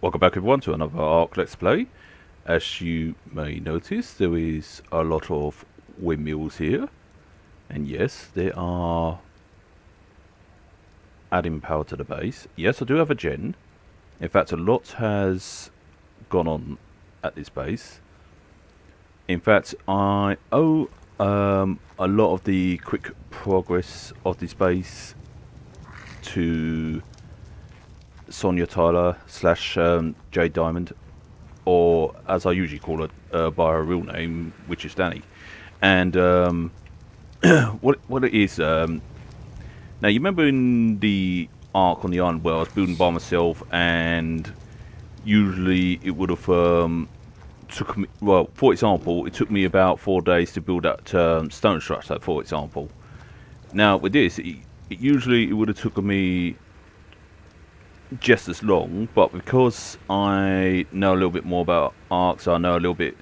Welcome back everyone to another Ark Let's Play. As you may notice, there is a lot of windmills here. And yes, they are adding power to the base. Yes, I do have a gen. In fact, a lot has gone on at this base. In fact, I owe a lot of the quick progress of this base to Sonia Tyler slash Jade Diamond, or as I usually call her by her real name, which is Danny. And what it is, now you remember in the Ark on the island where I was building by myself, and usually it would have took me, well, for example, it took me about 4 days to build that stone structure, for example. Now with this, it usually would have taken me just as long, but because I know a little bit more about arcs, I know a little bit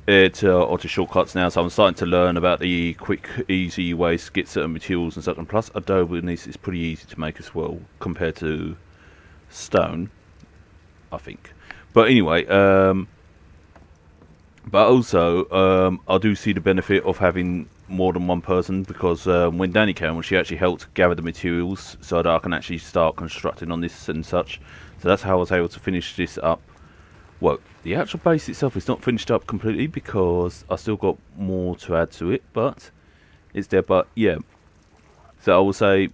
to shortcuts now, so I'm starting to learn about the quick, easy ways to get certain materials and such. And plus, adobe in this is pretty easy to make as well compared to stone, I think. But anyway, but also I do see the benefit of having more than one person, because when Danny came, she actually helped gather the materials so that I can actually start constructing on this and such. So that's how I was able to finish this up. Well, the actual base itself is not finished up completely because I still got more to add to it, but it's there. But yeah, so I will say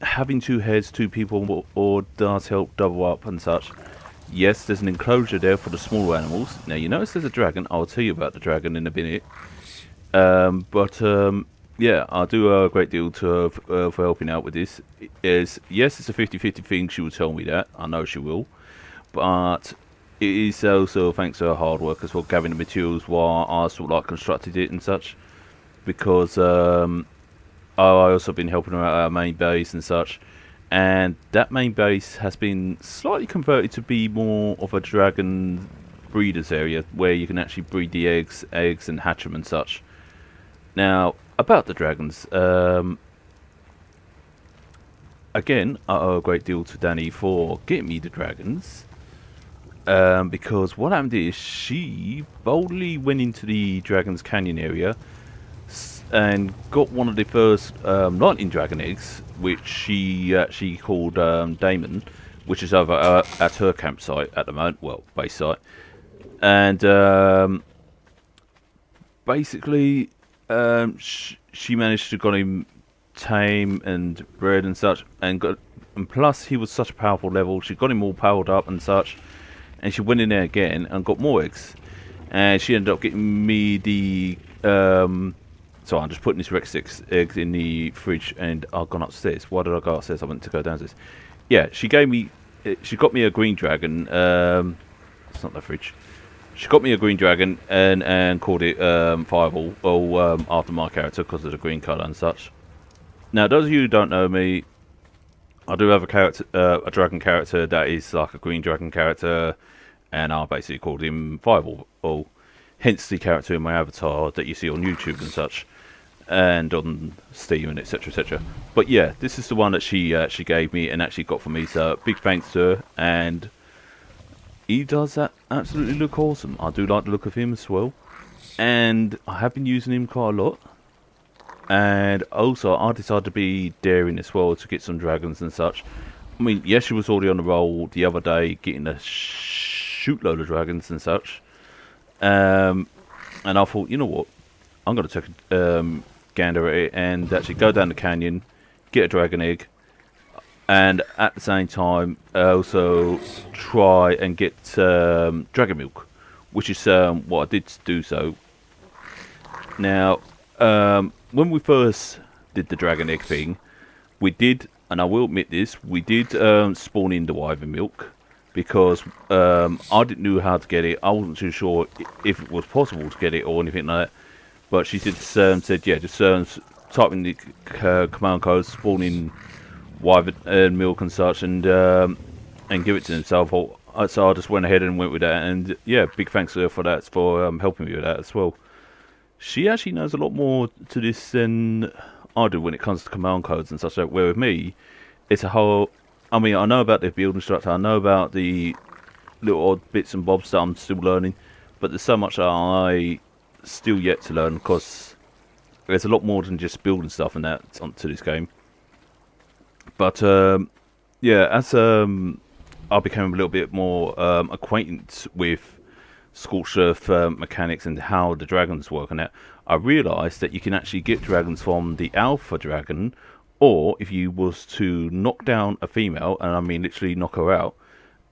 having two heads, two people, or does help double up and such. Yes, there's an enclosure there for the smaller animals. Now you notice there's a dragon. I'll tell you about the dragon in a minute. Yeah, I do a great deal to for helping out with this. Yes, it's a 50-50 thing. She will tell me that. I know she will. But it is also thanks to her hard work as well, gathering the materials while I sort of like constructed it and such. Because I also been helping her out at our main base and such. And that main base has been slightly converted to be more of a dragon breeders area, where you can actually breed the eggs and hatch them and such. Now, about the dragons, again, I owe a great deal to Danny for getting me the dragons, because what happened is she boldly went into the Dragon's Canyon area and got one of the first lightning dragon eggs, which she actually called Damon, which is over at her campsite at the moment, well, base site. And basically she managed to got him tame and bred and such, and plus he was such a powerful level, she got him all powered up and such, and she went in there again and got more eggs, and she ended up getting me the so I'm just putting this Rex 6 eggs in the fridge, and I've gone upstairs. Why did I go upstairs? I went to go downstairs. Yeah, she got me a green dragon. It's not the fridge. She got me a green dragon and called it Fireball, well, after my character because of the green colour and such. Now, those of you who don't know me, I do have a character, a dragon character that is like a green dragon character, and I basically called him Fireball. Well, hence the character in my avatar that you see on YouTube and such, and on Steam and etc, etc. But yeah, this is the one that she gave me and actually got for me, so big thanks to her. And he does that absolutely look awesome. I do like the look of him as well, and I have been using him quite a lot. And also I decided to be daring as well to get some dragons and such. I mean, yes, she was already on the roll the other day getting a shoot load of dragons and such, and I thought, you know what, I'm going to take a gander at it and actually go down the canyon, get a dragon egg, and at the same time also try and get dragon milk, which is what I did do. So now when we first did the dragon egg thing, we did, and I will admit this, we did spawn in the wyvern milk, because I didn't know how to get it. I wasn't too sure if it was possible to get it or anything like that. But she did said, yeah, just type in the command code, spawn in wyvern milk and such, and give it to them. So I just went ahead and went with that. And yeah, big thanks to her for that, for helping me with that as well. She actually knows a lot more to this than I do when it comes to command codes and such. Where with me, it's a whole I mean, I know about the build instructor. I know about the little odd bits and bobs that I'm still learning, but there's so much that I still yet to learn because there's a lot more than just building stuff and that onto this game. But yeah, as I became a little bit more acquainted with scorched earth mechanics and how the dragons work and that, I realised that you can actually get dragons from the alpha dragon, or if you was to knock down a female, and I mean literally knock her out.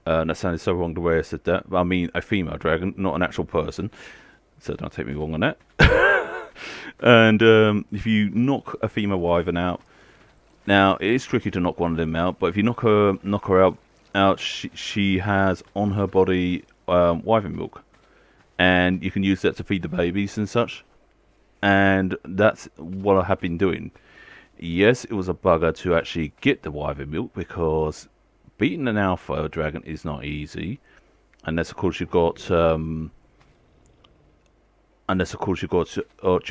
That sounded so wrong the way I said that. But I mean a female dragon, not an actual person. So don't take me wrong on that. And if you knock a female wyvern out, now it is tricky to knock one of them out. But if you knock her out, she has on her body wyvern milk, and you can use that to feed the babies and such. And that's what I have been doing. Yes, it was a bugger to actually get the wyvern milk because beating an alpha dragon is not easy, unless of course you've got your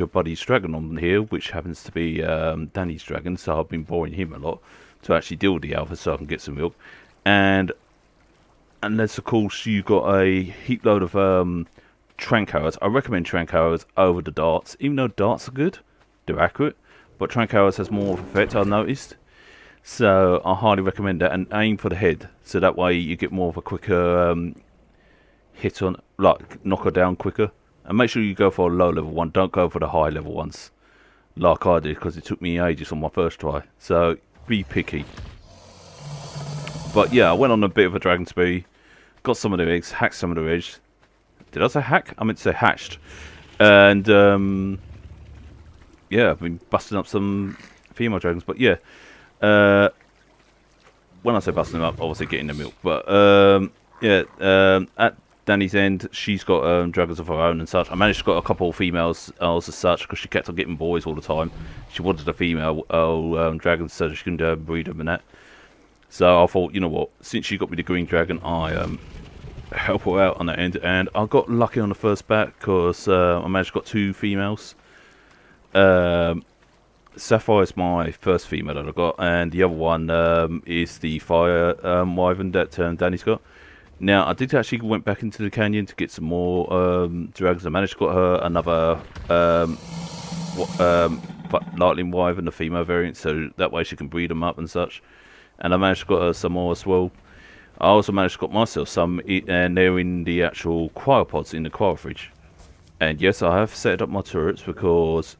buddy's dragon on here, which happens to be Danny's dragon. So I've been boring him a lot to actually deal with the alpha, so I can get some milk. And unless of course you got a heap load of trank arrows. I recommend trank arrows over the darts, even though darts are good, they're accurate, but trank arrows has more of an effect, I've noticed. So I highly recommend that, and aim for the head, so that way you get more of a quicker hit on, like knock her down quicker. And make sure you go for a low level one, don't go for the high level ones, like I did, because it took me ages on my first try. So be picky. But yeah, I went on a bit of a dragon spree, got some of the eggs, hacked some of the eggs. Did I say hack? I meant to say hatched. And yeah, I've been busting up some female dragons. But yeah, when I say busting them up, obviously getting the milk. But yeah, at Danny's end, she's got dragons of her own and such. I managed to get a couple of females as such because she kept on getting boys all the time. She wanted a female dragon so she can breed them and that. So I thought, you know what, since she got me the green dragon, I help her out on that end, and I got lucky on the first bat because I managed to got 2 females. Sapphire is my first female that I got, and the other one is the fire wyvern that Danny's got. Now I did actually went back into the canyon to get some more dragons. I managed to get her another lightning wyvern, the female variant, so that way she can breed them up and such. And I managed to get her some more as well. I also managed to get myself some, and they're in the actual cryopods in the cryo fridge. And yes, I have set up my turrets because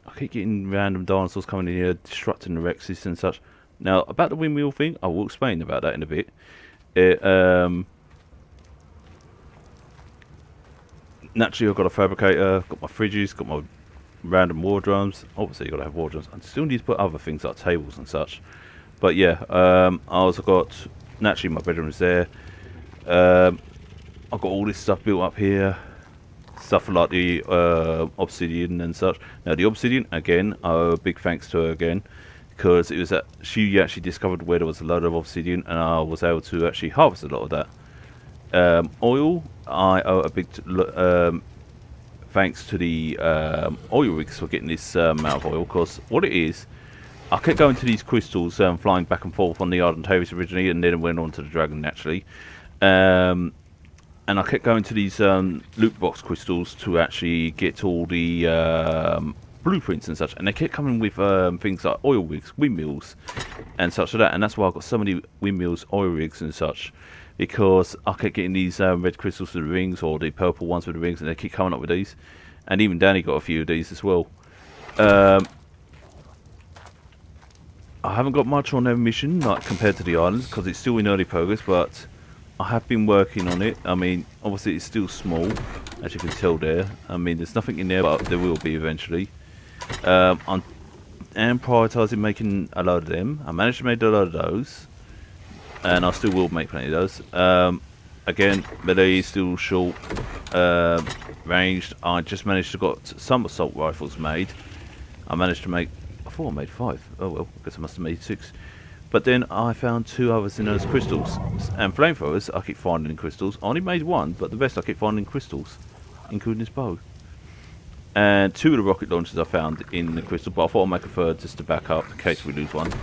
I keep getting random dinosaurs coming in here, disrupting the Rexes and such. Now, about the windmill thing, I will explain about that in a bit. Naturally, I've got a fabricator, got my fridges, got my random war drums. Obviously, you've got to have war drums. I still need to put other things like tables and such. But yeah, I also got, naturally my bedroom is there. I've got all this stuff built up here. Stuff like the obsidian and such. Now the obsidian, again, big thanks to her again. Because it was that she actually discovered where there was a load of obsidian, and I was able to actually harvest a lot of that. Oil, I owe a big thanks to the oil rigs for getting this amount of oil. Because what it is, I kept going to these crystals, flying back and forth on the Ardent Tavis originally, and then went on to the dragon naturally. And I kept going to these loot box crystals to actually get all the blueprints and such. And they kept coming with things like oil rigs, windmills, and such like that. And that's why I got so many windmills, oil rigs, and such. Because I kept getting these red crystals with the rings, or the purple ones with the rings, and they keep coming up with these. And even Danny got a few of these as well. I haven't got much on their mission, like compared to the islands, because it's still in early progress, but I have been working on it. I mean, obviously it's still small, as you can tell there. I mean, there's nothing in there, but there will be eventually. I am prioritising making a load of them. I managed to make a load of those, and I still will make plenty of those. Again, melee is still short, ranged. I just managed to got some assault rifles made. I managed to make, I thought I made 5. Oh well, I guess I must have made 6. But then I found 2 others in those crystals. And flamethrowers, I keep finding in crystals. I only made 1, but the rest I keep finding in crystals, including this bow. And 2 of the rocket launchers I found in the crystal, but I thought I'd make a 3rd just to back up in case we lose one.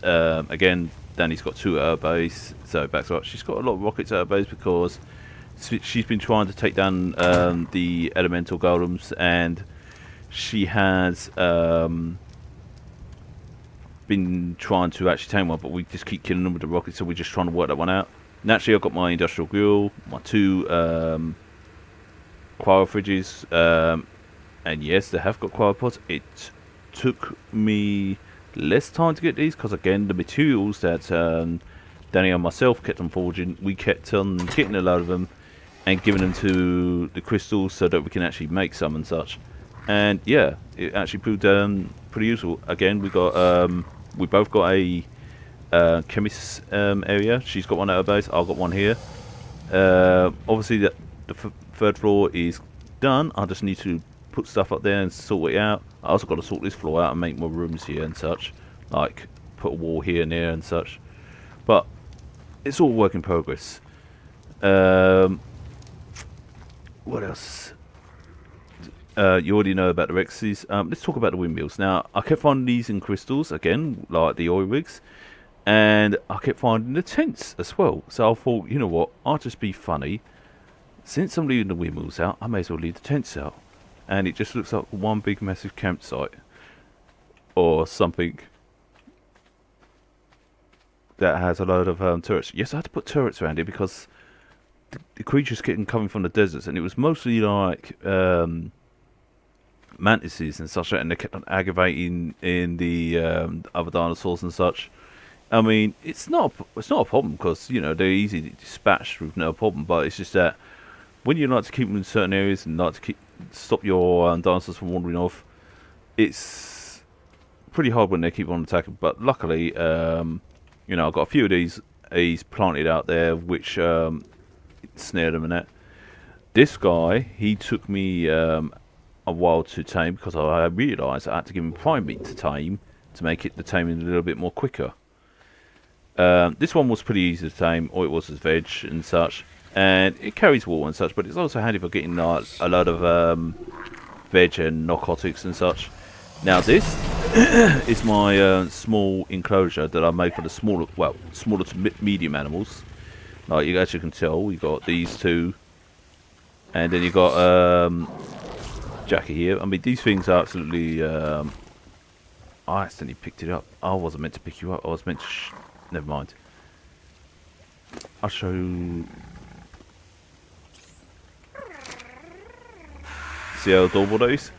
Again, Danny's got 2 at her base, so backs up. She's got a lot of rockets at her base because she's been trying to take down the elemental golems, and she has been trying to actually tame one, but we just keep killing them with the rockets, so we're just trying to work that one out. Naturally, I've got my industrial grill, my 2 cryo fridges, and yes, they have got cryopods. It took me less time to get these because, again, the materials that Danny and myself kept on forging, we kept on getting a load of them and giving them to the crystals so that we can actually make some and such. And yeah, it actually proved pretty useful. Again, we both got a chemist area. She's got one at her base, I've got one here. Obviously the 3rd floor is done. I just need to put stuff up there and sort it out. I also got to sort this floor out and make more rooms here and such, like put a wall here and there and such, but it's all work in progress. What else? You already know about the Rexes. Let's talk about the windmills. Now, I kept finding these in crystals, again, like the oil rigs, and I kept finding the tents as well. So I thought, you know what, I'll just be funny. Since I'm leaving the windmills out, I may as well leave the tents out. And it just looks like one big massive campsite. Or something that has a load of turrets. Yes, I had to put turrets around it because the creatures kept coming from the deserts, and it was mostly like mantises and such, and they kept on aggravating in the other dinosaurs and such. I mean, it's not a problem because, you know, they're easy to dispatch with no problem, but it's just that when you like to keep them in certain areas and like to stop your dinosaurs from wandering off, it's pretty hard when they keep on attacking. But luckily, you know, I've got a few of these planted out there, which snared them and that. This guy, he took me a while to tame because I realised I had to give him prime meat to tame to make the taming a little bit more quicker. This one was pretty easy to tame, or it was as veg and such, and it carries water and such, but it's also handy for getting a lot of veg and narcotics and such. Now this is my small enclosure that I made for the smaller to medium animals. Like you actually can tell, you got these 2, and then you got Jackie here. I mean, these things are absolutely. I accidentally picked it up. I wasn't meant to pick you up. I was meant to. Never mind. I'll show you. See how adorable that is?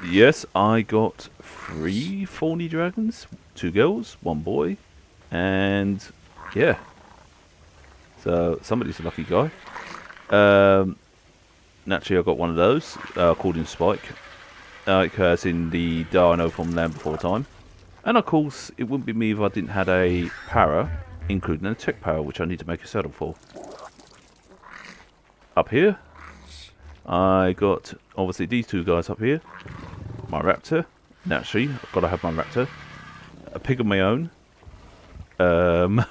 Yes, I got 3 thorny dragons, 2 girls, 1 boy, and yeah. So somebody's a lucky guy. Naturally, I got one of those called him Spike, as in the dino from Land Before Time. And of course, it wouldn't be me if I didn't have a para, including a tech para, which I need to make a saddle for. Up here, I got obviously these 2 guys up here. My raptor, naturally, I've got to have my raptor. A pig of my own. A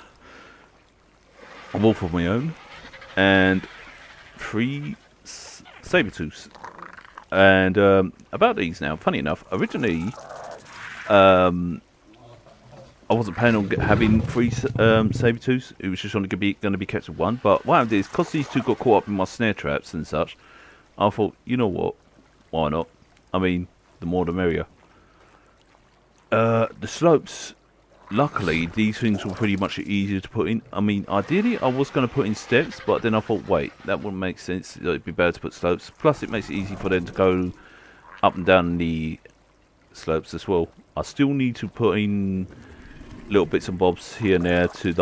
wolf of my own. And 3 saber-tooths. And about these now, funny enough, originally I wasn't planning on having 3 saber-tooths. It was just only going to be kept with 1. But what happened is, because these 2 got caught up in my snare traps and such, I thought, you know what, why not? I mean, the more the merrier. The slopes, luckily, these things were pretty much easier to put in. I mean, ideally, I was going to put in steps, but then I thought, wait, that wouldn't make sense. It'd be better to put slopes. Plus, it makes it easy for them to go up and down the slopes as well. I still need to put in little bits and bobs here and there to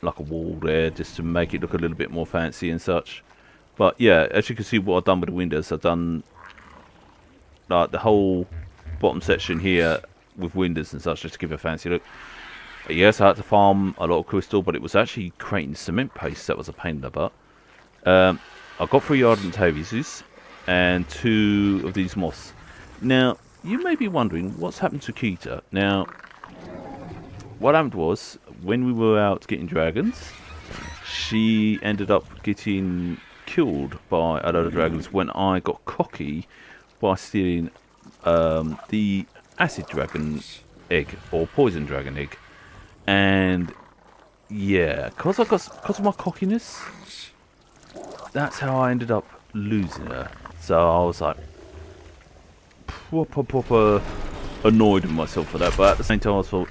like a wall there, just to make it look a little bit more fancy and such. But yeah, as you can see, what I've done with the windows, I've done like the whole bottom section here with windows and such, just to give it a fancy look. Yes, I had to farm a lot of crystal, but it was actually creating cement paste that was a pain in the butt. I got 3 ardent tavises and 2 of these moths. Now, you may be wondering what's happened to Kita. Now, what happened was, when we were out getting dragons, she ended up getting killed by a load of dragons when I got cocky by stealing the acid dragon egg, or poison dragon egg. And yeah, cause of my cockiness, that's how I ended up losing her. So I was like proper annoyed with myself for that. But at the same time, I thought,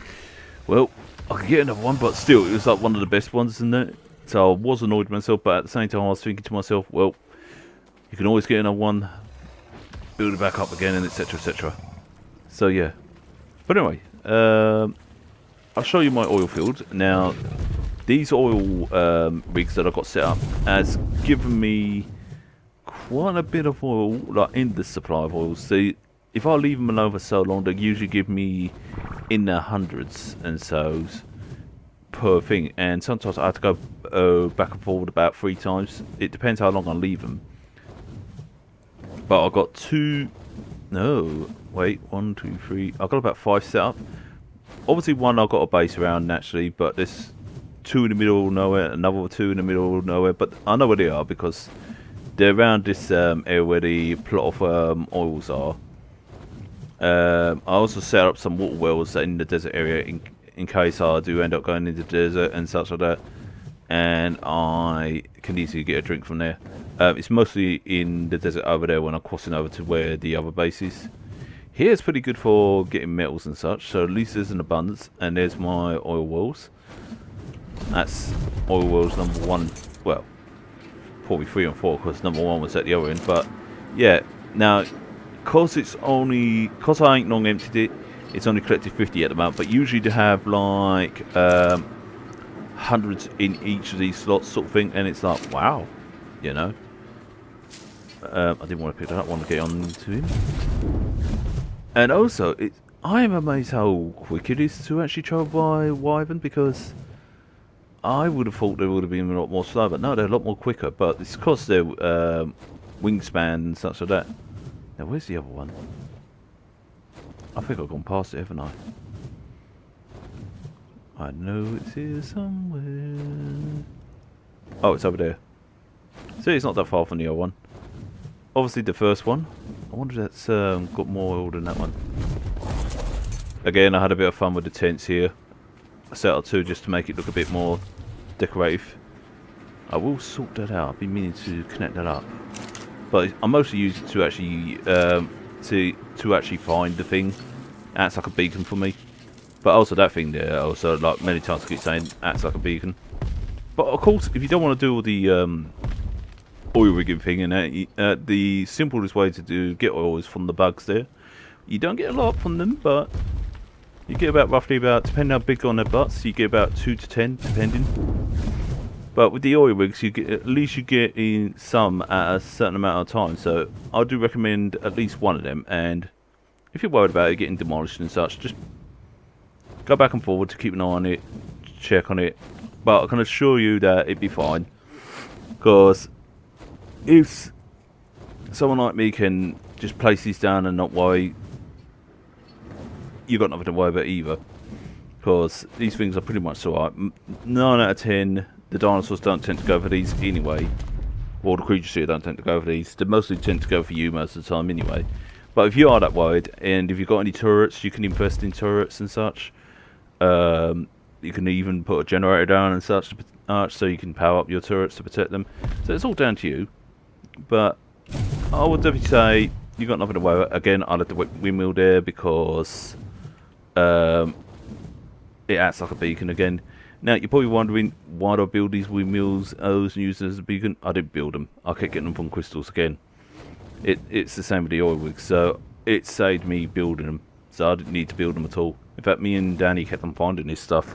well, I could get another one, but still, it was like one of the best ones, isn't it? So I was annoyed with myself, but at the same time, I was thinking to myself, well, you can always get another one, build it back up again, and etc. etc. So yeah. But anyway, I'll show you my oil field now. These oil rigs that I've got set up has given me quite a bit of oil, like in the supply of oil. See, if I leave them alone for so long, they usually give me in the hundreds and so's per thing. And sometimes I have to go back and forward about 3 times. It depends how long I leave them. But I've got 2. No, wait, 1, 2, 3. I've got about 5 set up. Obviously, one I've got a base around naturally, but there's 2 in the middle of nowhere, another 2 in the middle of nowhere. But I know where they are because they're around this area where the plot of oils are. I also set up some water wells in the desert area in case I do end up going into the desert and such like that. And I can easily get a drink from there. It's mostly in the desert over there when I'm crossing over to where the other base is. Here it's pretty good for getting metals and such, so at least there's an abundance. And there's my oil wells. That's oil wells number 1. Well, probably 3 and 4 because number 1 was at the other end. But yeah, now because I ain't long emptied it, it's only collected 50 at the moment. But usually to have like hundreds in each of these slots, sort of thing, and it's like wow, you know. I didn't want to pick that up. I want to get on to him. And also, I am amazed how quick it is to actually travel by Wyvern, because I would have thought they would have been a lot more slow, but no, they're a lot more quicker. But it's because their wingspan and such like that. Now, where's the other one? I think I've gone past it, haven't I? I know it's here somewhere. Oh, it's over there. See, it's not that far from the other one. Obviously, the first one. I wonder if that's got more oil than that one. Again, I had a bit of fun with the tents here. I set up 2 just to make it look a bit more decorative. I will sort that out. I've been meaning to connect that up, but I mostly use it to actually to actually find the thing. Acts like a beacon for me. But also that thing there, also like many times I keep saying, acts like a beacon. But of course, if you don't want to do all the oil rigging thing, and the simplest way to get oil is from the bugs there. You don't get a lot from them, but you get roughly about, depending how big on their butts, you get about 2 to 10, depending. But with the oil rigs, at least you get in some at a certain amount of time. So I do recommend at least one of them. And if you're worried about it getting demolished and such, just go back and forward to keep an eye on it, check on it. But I can assure you that it'd be fine, because if someone like me can just place these down and not worry, you've got nothing to worry about either, because these things are pretty much alright. 9 out of 10, the dinosaurs don't tend to go for these anyway, or the creatures here don't tend to go for these. They mostly tend to go for you most of the time anyway. But if you are that worried, and if you've got any turrets, you can invest in turrets and such. You can even put a generator down and such, so you can power up your turrets to protect them. So it's all down to you. But I would definitely say you've got nothing to worry about. Again, I left the windmill there because it acts like a beacon again. Now, you're probably wondering, why do I build these windmills and use them as a beacon? I didn't build them. I kept getting them from crystals again. It's the same with the oil rigs, so it saved me building them. So I didn't need to build them at all. In fact, me and Danny kept on finding this stuff.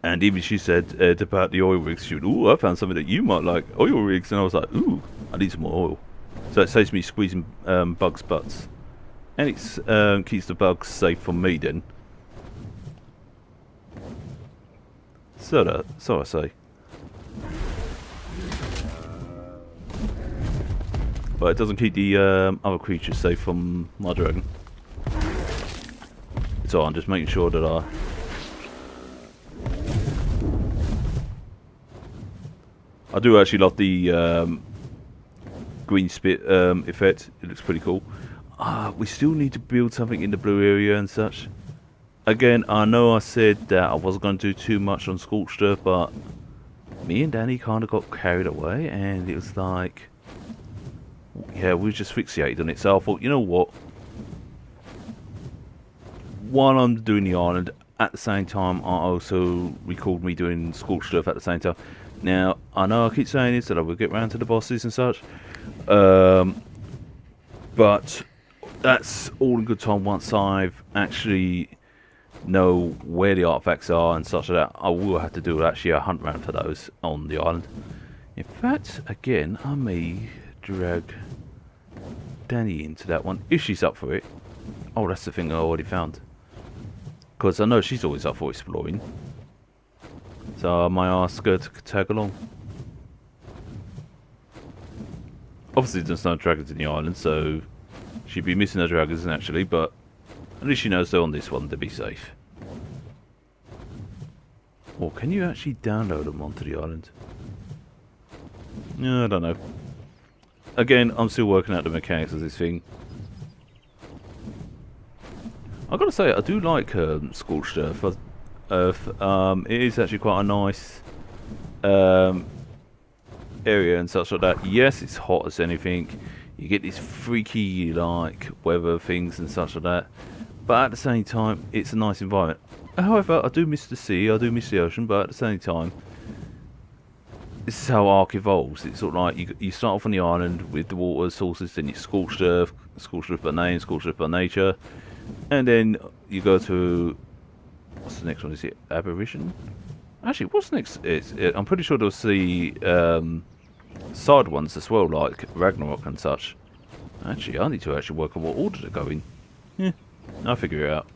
And even she said about the oil rigs, she went, ooh, I found something that you might like, oil rigs. And I was like, ooh, I need some more oil. So it saves me squeezing bugs' butts. And it keeps the bugs safe from me then. So I say. But it doesn't keep the other creatures safe from my dragon. So I'm just making sure that I do actually love the green spit effect. It looks pretty cool. We still need to build something in the blue area and such. Again, I know I said that I wasn't going to do too much on Scorched Earth, but me and Danny kind of got carried away, and it was like, yeah, we were just fixated on it. So I thought, you know what? While I'm doing the island, at the same time, I also recalled me doing Scorched Earth at the same time. Now, I know I keep saying this, that I will get round to the bosses and such, but that's all in good time once I've actually know where the artifacts are and such like that. I will have to do actually a hunt round for those on the island. In fact, again, I may drag Danny into that one if she's up for it. Oh, that's the thing I already found. Because I know she's always up for exploring. So I might ask her to tag along. Obviously there's no dragons in the island, so she'd be missing her dragons naturally, but at least she knows they're on this one to be safe. Or can you actually download them onto the island? Yeah, I don't know. Again, I'm still working out the mechanics of this thing. I've got to say, I do like Scorched Earth. It is actually quite a nice area and such like that. Yes, it's hot as anything. You get these freaky like weather things and such like that. But at the same time, it's a nice environment. However, I do miss the sea, I do miss the ocean, but at the same time, this is how Ark evolves. It's sort of like you start off on the island with the water sources, then you Scorched Earth by name, Scorched Earth by nature, and then you go to, what's the next one? Is it Aberration? Actually, what's next? I'm pretty sure there'll see side ones as well, like Ragnarok and such. Actually, I need to actually work on what order to go in. Yeah, I'll figure it out.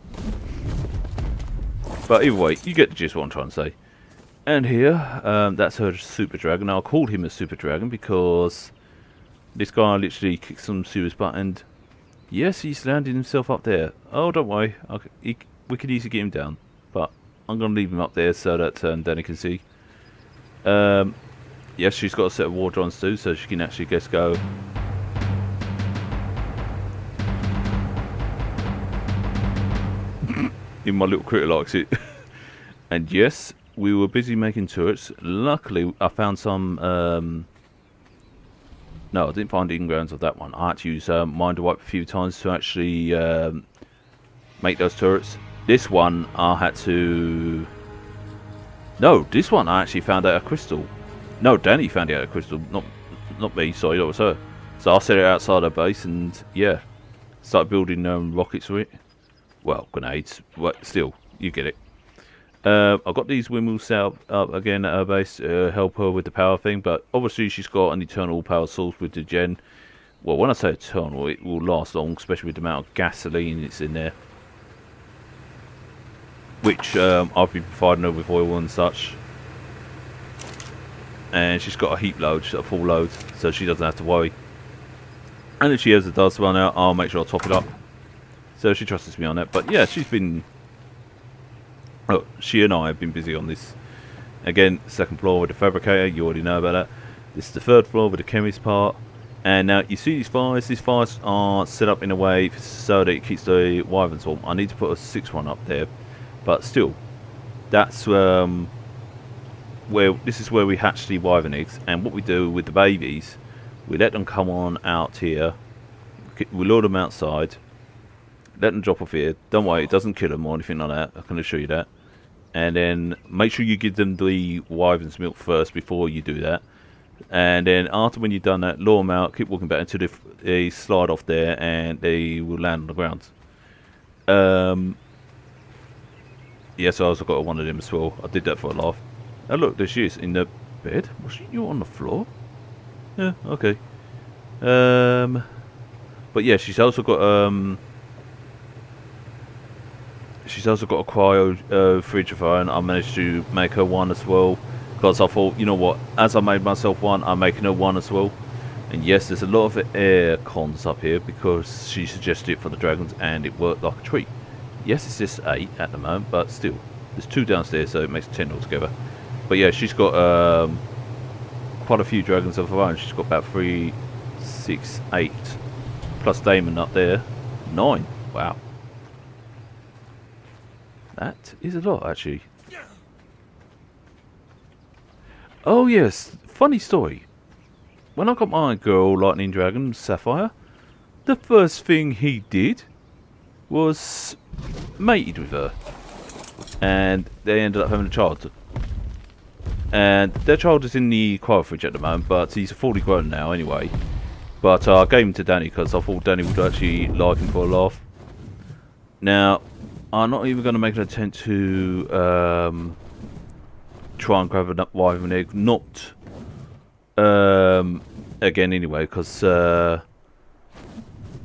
But either way, you get the gist what I'm trying to say. And here, that's her Super Dragon. Now, I called him a Super Dragon because this guy literally kicked some serious butt, and yes, he's landed himself up there. Oh, don't worry, we could easily get him down, but I'm going to leave him up there so that Danny can see. Yes, she's got a set of war drones too, so she can actually just go. In my little critter likes it. And yes, we were busy making turrets. Luckily, I found some. No, I didn't find the ingrounds of that one. I had to use Minder Wipe a few times to actually make those turrets. This one I had to. No, this one I actually found out a crystal. No, Danny found out a crystal, not me. Sorry, that was her. So I set it outside her base, and yeah, started building rockets with it. Well, grenades, but still, you get it. I've got these windmills set up again at her base to help her with the power thing, but obviously she's got an eternal power source with the gen. Well, when I say eternal, it will last long, especially with the amount of gasoline that's in there. Which I've been providing her with oil and such. And she's got a heap load, a full load, so she doesn't have to worry. And if she ever does run out, I'll make sure I top it up. So she trusts me on that. But yeah, she's been... Oh, she and I have been busy on this. Again, second floor with the fabricator, you already know about that. This is the third floor with the chemist part. And now you see these fires are set up in a way so that it keeps the wyverns warm. I need to put a 6th one up there. But still, that's this is where we hatch the wyvern eggs. And what we do with the babies, we let them come on out here. We lure them outside. Let them drop off here. Don't worry, it doesn't kill them or anything like that. I can assure you that. And then make sure you give them the wyvern's milk first before you do that. And then after when you've done that, lure them out, keep walking back until they slide off there and they will land on the ground. Yes, I also got one of them as well. I did that for a laugh. Oh look, there she is in the bed. Was she on the floor? Yeah, okay. But yeah, she's also got a cryo fridge of her own. I managed to make her one as well, because I thought, you know what, as I made myself one, I'm making her one as well. And yes, there's a lot of air cons up here because she suggested it for the dragons and it worked like a treat. Yes, it's just 8 at the moment, but still, there's 2 downstairs, so it makes 10 altogether. But yeah, she's got quite a few dragons of her own. She's got about 3, 6, 8, plus Damon up there, 9. Wow. That is a lot, actually. Oh yes, funny story. When I got my girl, Lightning Dragon, Sapphire, the first thing he did was mated with her. And they ended up having a child. And their child is in the cryo fridge at the moment, but he's fully grown now anyway. But I gave him to Danny because I thought Danny would actually like him for a laugh. Now, I'm not even going to make an attempt to try and grab a wife and egg. Not again anyway, because I've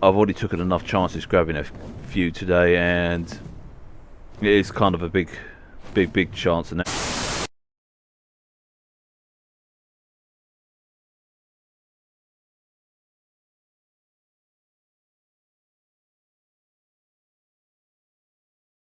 already taken enough chances grabbing a few today, and it is kind of a big chance. And